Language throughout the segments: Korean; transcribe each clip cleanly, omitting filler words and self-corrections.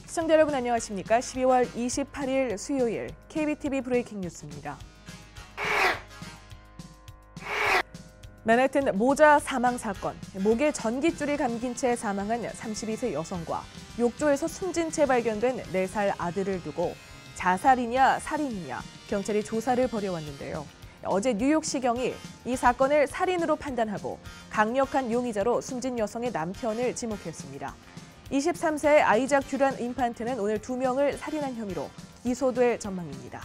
시청자 여러분 안녕하십니까? 12월 28일 수요일 KBTV 브레이킹 뉴스입니다. 맨해튼 모자 사망 사건, 목에 전깃줄이 감긴 채 사망한 32세 여성과 욕조에서 숨진 채 발견된 4살 아들을 두고 자살이냐 살인이냐 경찰이 조사를 벌여왔는데요. 어제 뉴욕시경이 이 사건을 살인으로 판단하고 강력한 용의자로 숨진 여성의 남편을 지목했습니다. 23세의 아이작 듀란 인판테는 오늘 2명을 살인한 혐의로 기소될 전망입니다.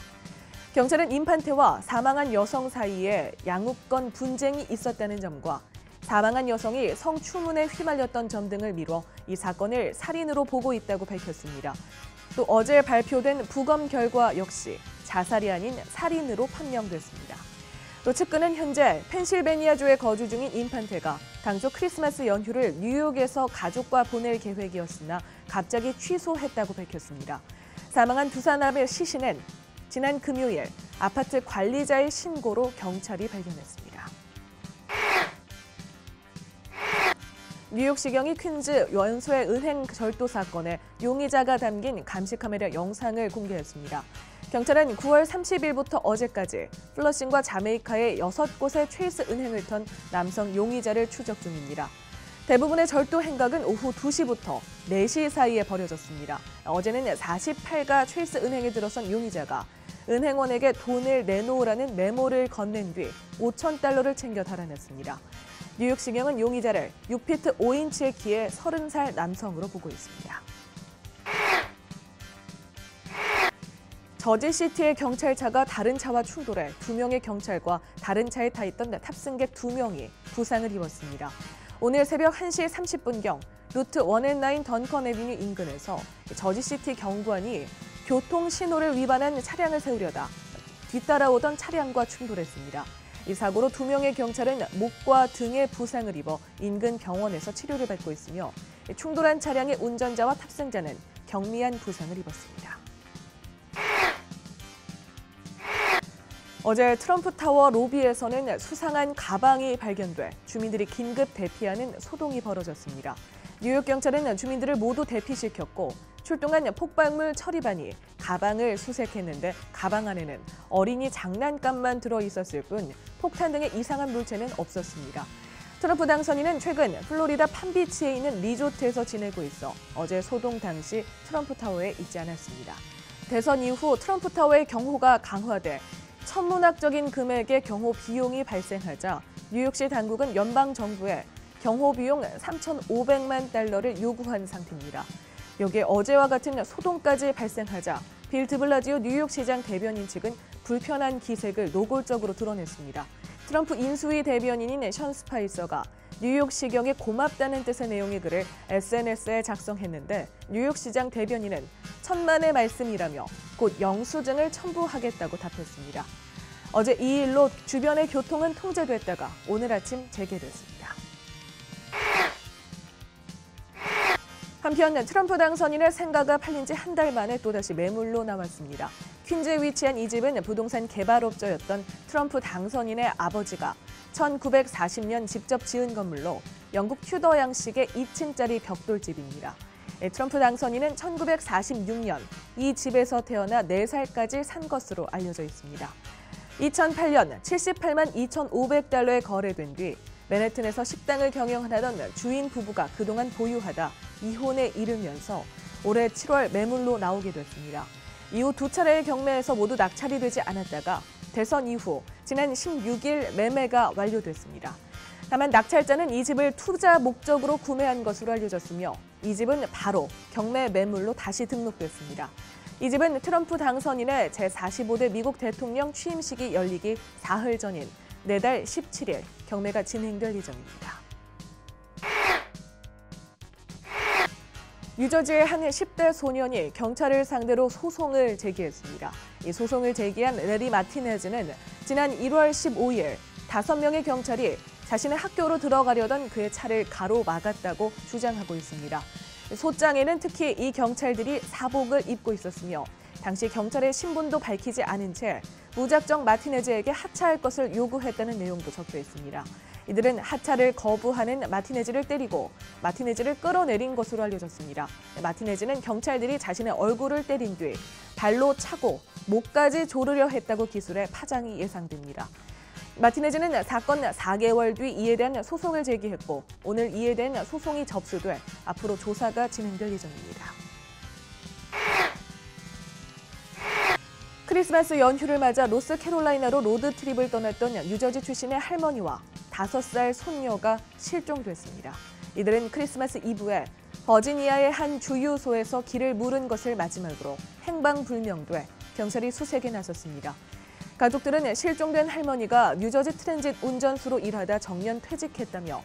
경찰은 인판테와 사망한 여성 사이에 양육권 분쟁이 있었다는 점과 사망한 여성이 성추문에 휘말렸던 점 등을 미뤄 이 사건을 살인으로 보고 있다고 밝혔습니다. 또 어제 발표된 부검 결과 역시 자살이 아닌 살인으로 판명됐습니다. 또 측근은 현재 펜실베니아주에 거주 중인 인판테가 당초 크리스마스 연휴를 뉴욕에서 가족과 보낼 계획이었으나 갑자기 취소했다고 밝혔습니다. 사망한 두 사람의 시신은 지난 금요일 아파트 관리자의 신고로 경찰이 발견했습니다. 뉴욕시경이 퀸즈 연쇄 은행 절도 사건에 용의자가 담긴 감시카메라 영상을 공개했습니다. 경찰은 9월 30일부터 어제까지 플러싱과 자메이카의 6곳의 체이스 은행을 턴 남성 용의자를 추적 중입니다. 대부분의 절도 행각은 오후 2시부터 4시 사이에 벌어졌습니다. 어제는 48가 체이스 은행에 들어선 용의자가 은행원에게 돈을 내놓으라는 메모를 건넨 뒤 5,000달러를 챙겨 달아냈습니다. 뉴욕시경은 용의자를 6피트 5인치의 키의 30살 남성으로 보고 있습니다. 저지시티의 경찰차가 다른 차와 충돌해 2명의 경찰과 다른 차에 타 있던 탑승객 2명이 부상을 입었습니다. 오늘 새벽 1시 30분경 루트 1&9 던컨 애비뉴 인근에서 저지시티 경관이 교통신호를 위반한 차량을 세우려다 뒤따라오던 차량과 충돌했습니다. 이 사고로 2명의 경찰은 목과 등에 부상을 입어 인근 병원에서 치료를 받고 있으며 충돌한 차량의 운전자와 탑승자는 경미한 부상을 입었습니다. 어제 트럼프 타워 로비에서는 수상한 가방이 발견돼 주민들이 긴급 대피하는 소동이 벌어졌습니다. 뉴욕 경찰은 주민들을 모두 대피시켰고 출동한 폭발물 처리반이 가방을 수색했는데 가방 안에는 어린이 장난감만 들어있었을 뿐 폭탄 등의 이상한 물체는 없었습니다. 트럼프 당선인은 최근 플로리다 팜비치에 있는 리조트에서 지내고 있어 어제 소동 당시 트럼프 타워에 있지 않았습니다. 대선 이후 트럼프 타워의 경호가 강화돼 천문학적인 금액의 경호 비용이 발생하자 뉴욕시 당국은 연방정부에 경호 비용 3,500만 달러를 요구한 상태입니다. 여기에 어제와 같은 소동까지 발생하자 빌 드블라지오 뉴욕시장 대변인 측은 불편한 기색을 노골적으로 드러냈습니다. 트럼프 인수위 대변인인 션 스파이서가 뉴욕시경에 고맙다는 뜻의 내용의 글을 SNS에 작성했는데 뉴욕시장 대변인은 천만의 말씀이라며 곧 영수증을 첨부하겠다고 답했습니다. 어제 이 일로 주변의 교통은 통제됐다가 오늘 아침 재개됐습니다. 한편 트럼프 당선인의 생가가 팔린 지 한 달 만에 또다시 매물로 나왔습니다. 퀸즈에 위치한 이 집은 부동산 개발업자였던 트럼프 당선인의 아버지가 1940년 직접 지은 건물로 영국 튜더 양식의 2층짜리 벽돌집입니다. 트럼프 당선인은 1946년 이 집에서 태어나 4살까지 산 것으로 알려져 있습니다. 2008년 78만 2,500달러에 거래된 뒤 맨해튼에서 식당을 경영하던 주인 부부가 그동안 보유하다 이혼에 이르면서 올해 7월 매물로 나오게 됐습니다. 이후 2차례의 경매에서 모두 낙찰이 되지 않았다가 대선 이후 지난 16일 매매가 완료됐습니다. 다만 낙찰자는 이 집을 투자 목적으로 구매한 것으로 알려졌으며 이 집은 바로 경매 매물로 다시 등록됐습니다. 이 집은 트럼프 당선인의 제45대 미국 대통령 취임식이 열리기 사흘 전인 내달 17일 경매가 진행될 예정입니다. 뉴저지의 한 10대 소년이 경찰을 상대로 소송을 제기했습니다. 이 소송을 제기한 레리 마티네즈는 지난 1월 15일 5명의 경찰이 자신의 학교로 들어가려던 그의 차를 가로막았다고 주장하고 있습니다. 소장에는 특히 이 경찰들이 사복을 입고 있었으며 당시 경찰의 신분도 밝히지 않은 채 무작정 마티네즈에게 하차할 것을 요구했다는 내용도 적혀 있습니다. 이들은 하차를 거부하는 마티네즈를 때리고 마티네즈를 끌어내린 것으로 알려졌습니다. 마티네즈는 경찰들이 자신의 얼굴을 때린 뒤 발로 차고 목까지 조르려 했다고 기술해 파장이 예상됩니다. 마티네즈는 사건 4개월 뒤 이에 대한 소송을 제기했고 오늘 이에 대한 소송이 접수돼 앞으로 조사가 진행될 예정입니다. 크리스마스 연휴를 맞아 노스캐롤라이나로 로드트립을 떠났던 뉴저지 출신의 할머니와 5살 손녀가 실종됐습니다. 이들은 크리스마스 이브에 버지니아의 한 주유소에서 길을 물은 것을 마지막으로 행방불명돼 경찰이 수색에 나섰습니다. 가족들은 실종된 할머니가 뉴저지 트랜짓 운전수로 일하다 정년 퇴직했다며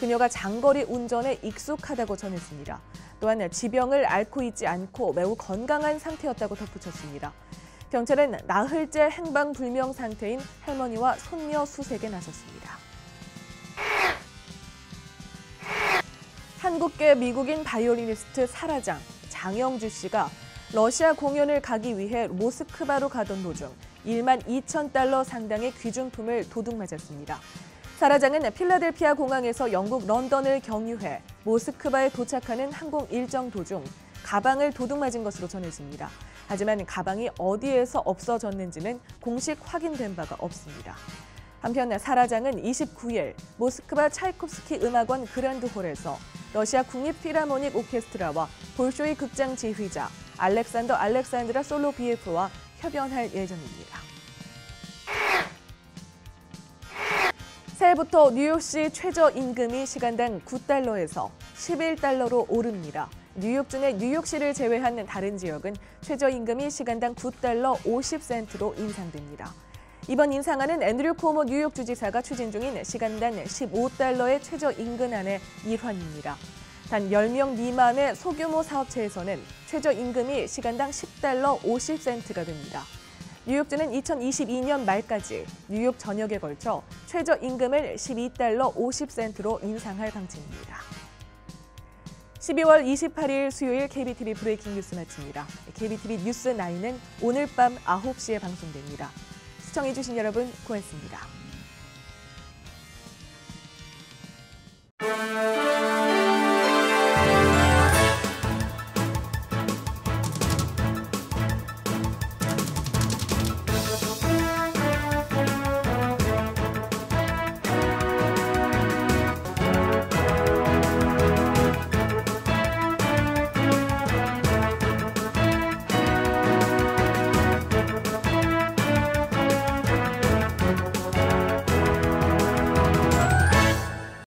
그녀가 장거리 운전에 익숙하다고 전했습니다. 또한 지병을 앓고 있지 않고 매우 건강한 상태였다고 덧붙였습니다. 경찰은 나흘째 행방불명 상태인 할머니와 손녀 수색에 나섰습니다. 한국계 미국인 바이올리니스트 사라장 장영주 씨가 러시아 공연을 가기 위해 모스크바로 가던 도중 1만 2천 달러 상당의 귀중품을 도둑맞았습니다. 사라장은 필라델피아 공항에서 영국 런던을 경유해 모스크바에 도착하는 항공 일정 도중 가방을 도둑맞은 것으로 전해집니다. 하지만 가방이 어디에서 없어졌는지는 공식 확인된 바가 없습니다. 한편 사라장은 29일 모스크바 차이콥스키 음악원 그란드홀에서 러시아 국립 필하모닉 오케스트라와 볼쇼이 극장 지휘자 알렉산더 알렉산드라 솔로비예프와 협연할 예정입니다. 새해부터 뉴욕시 최저임금이 시간당 9달러에서 11달러로 오릅니다. 뉴욕 중에 뉴욕시를 제외한 다른 지역은 최저임금이 시간당 9달러 50센트로 인상됩니다. 이번 인상안은 앤드류 코모 뉴욕 주지사가 추진 중인 시간당 15달러의 최저임금안의 일환입니다. 단 10명 미만의 소규모 사업체에서는 최저임금이 시간당 10달러 50센트가 됩니다. 뉴욕주는 2022년 말까지 뉴욕 전역에 걸쳐 최저임금을 12달러 50센트로 인상할 방침입니다. 12월 28일 수요일 KBTV 브레이킹 뉴스 마칩니다. KBTV 뉴스 9은 오늘 밤 9시에 방송됩니다. 시청해주신 여러분 고맙습니다.